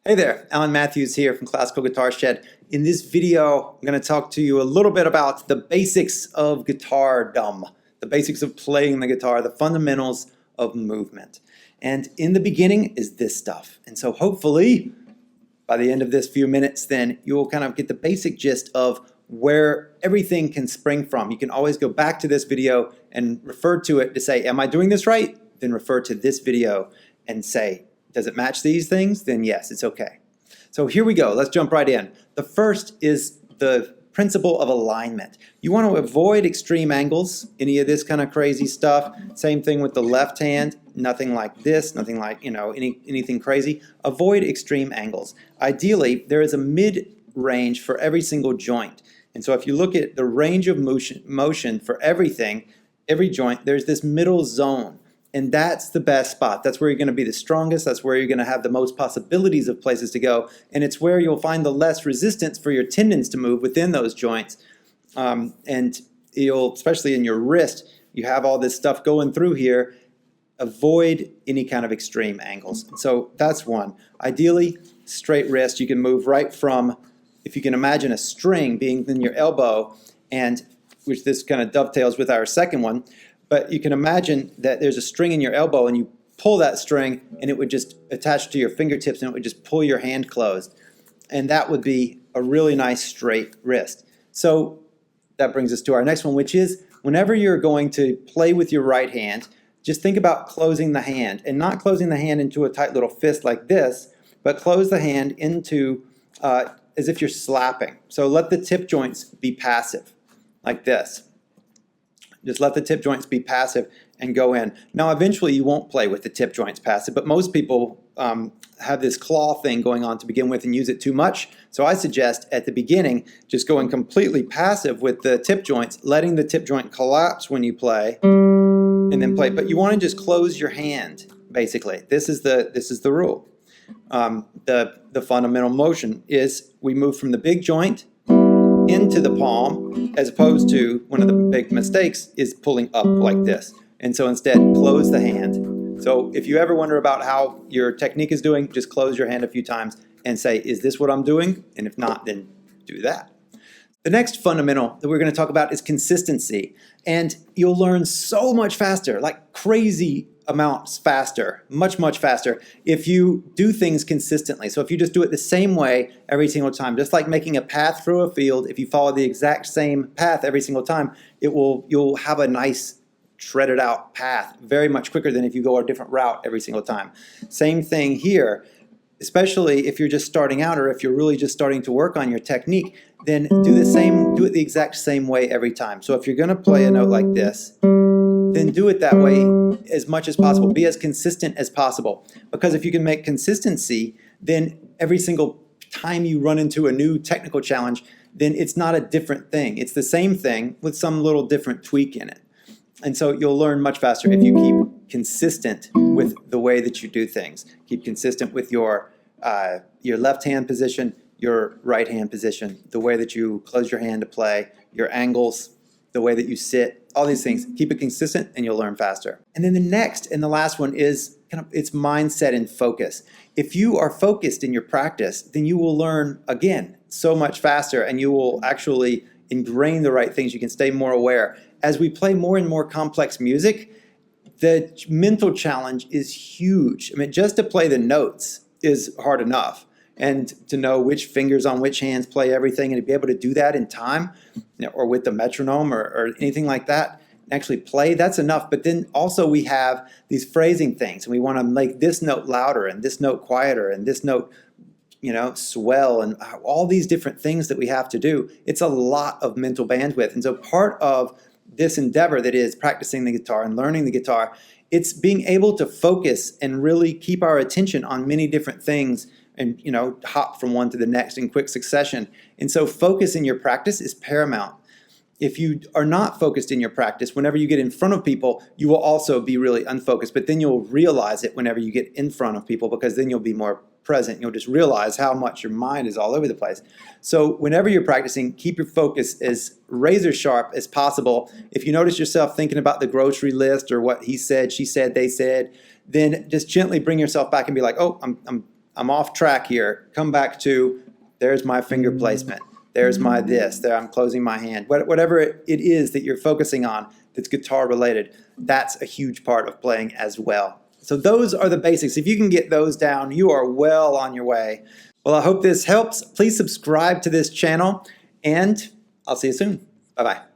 Hey there, Alan Mathews here from Classical Guitar Shed. In this video, I'm going to talk to you a little bit about the basics of guitardom, the basics of playing the guitar, the fundamentals of movement. And in the beginning is this stuff. And so hopefully, by the end of this few minutes, then you'll kind of get the basic gist of where everything can spring from. You can always go back to this video and refer to it to say, am I doing this right? Then refer to this video and say, does it match these things? Then yes, it's okay. So here we go. Let's jump right in. The first is the principle of alignment. You want to avoid extreme angles, any of this kind of crazy stuff. Same thing with the left hand. Nothing like this, nothing like, anything crazy. Avoid extreme angles. Ideally, there is a mid-range for every single joint. And so if you look at the range of motion for everything, every joint, there's this middle zone. And that's the best spot. That's where you're going to be the strongest. That's where you're going to have the most possibilities of places to go. And it's where you'll find the less resistance for your tendons to move within those joints. And you'll, especially in your wrist, you have all this stuff going through here. Avoid any kind of extreme angles. So that's one. Ideally, straight wrist. You can move right from, if you can imagine a string being in your elbow, and which this kind of dovetails with our second one. But you can imagine that there's a string in your elbow and you pull that string and it would just attach to your fingertips and it would just pull your hand closed. And that would be a really nice straight wrist. So that brings us to our next one, which is whenever you're going to play with your right hand, just think about closing the hand and not closing the hand into a tight little fist like this, but close the hand into as if you're slapping. So let the tip joints be passive like this. Just let the tip joints be passive and go in. Now, eventually you won't play with the tip joints passive, but most people have this claw thing going on to begin with and use it too much. So I suggest at the beginning, just going completely passive with the tip joints, letting the tip joint collapse when you play, and then play. But you want to just close your hand, basically. This is the rule. The fundamental motion is we move from the big joint into the palm, as opposed to one of the big mistakes is pulling up like this. And so instead, close the hand. So if you ever wonder about how your technique is doing, just close your hand a few times and say, is this what I'm doing? And if not, then do that. The next fundamental that we're going to talk about is consistency. And you'll learn so much faster, like crazy amounts faster, much faster, if you do things consistently. So if you just do it the same way every single time, just like making a path through a field, if you follow the exact same path every single time, you'll have a nice shredded out path very much quicker than if you go a different route every single time. Same thing here, especially if you're just starting out or if you're really just starting to work on your technique, then do it the exact same way every time. So if you're going to play a note like this, then do it that way as much as possible. Be as consistent as possible. Because if you can make consistency, then every single time you run into a new technical challenge, then it's not a different thing. It's the same thing with some little different tweak in it. And so you'll learn much faster if you keep consistent with the way that you do things. Keep consistent with your left hand position, your right hand position, the way that you close your hand to play, your angles, the way that you sit, all these things. Keep it consistent and you'll learn faster. And then the next and the last one is it's mindset and focus. If you are focused in your practice, then you will learn, again, so much faster and you will actually ingrain the right things. You can stay more aware. As we play more and more complex music, the mental challenge is huge. I mean, just to play the notes is hard enough. And to know which fingers on which hands play everything and to be able to do that in time, or with the metronome or anything like that, actually play, that's enough. But then also we have these phrasing things and we want to make this note louder and this note quieter and this note, swell, and all these different things that we have to do. It's a lot of mental bandwidth. And so part of this endeavor that is practicing the guitar and learning the guitar, it's being able to focus and really keep our attention on many different things and hop from one to the next in quick succession. And so focus in your practice is paramount. If you are not focused in your practice, whenever you get in front of people, you will also be really unfocused, but then you'll realize it whenever you get in front of people, because then you'll be more present. You'll just realize how much your mind is all over the place. So whenever you're practicing, keep your focus as razor sharp as possible. If you notice yourself thinking about the grocery list or what he said, she said, they said, then just gently bring yourself back and be like, oh, I'm off track here. Come back to, there's my finger placement. There's my this. There, I'm closing my hand. Whatever it is that you're focusing on that's guitar related, that's a huge part of playing as well. So those are the basics. If you can get those down, you are well on your way. Well, I hope this helps. Please subscribe to this channel, and I'll see you soon. Bye-bye.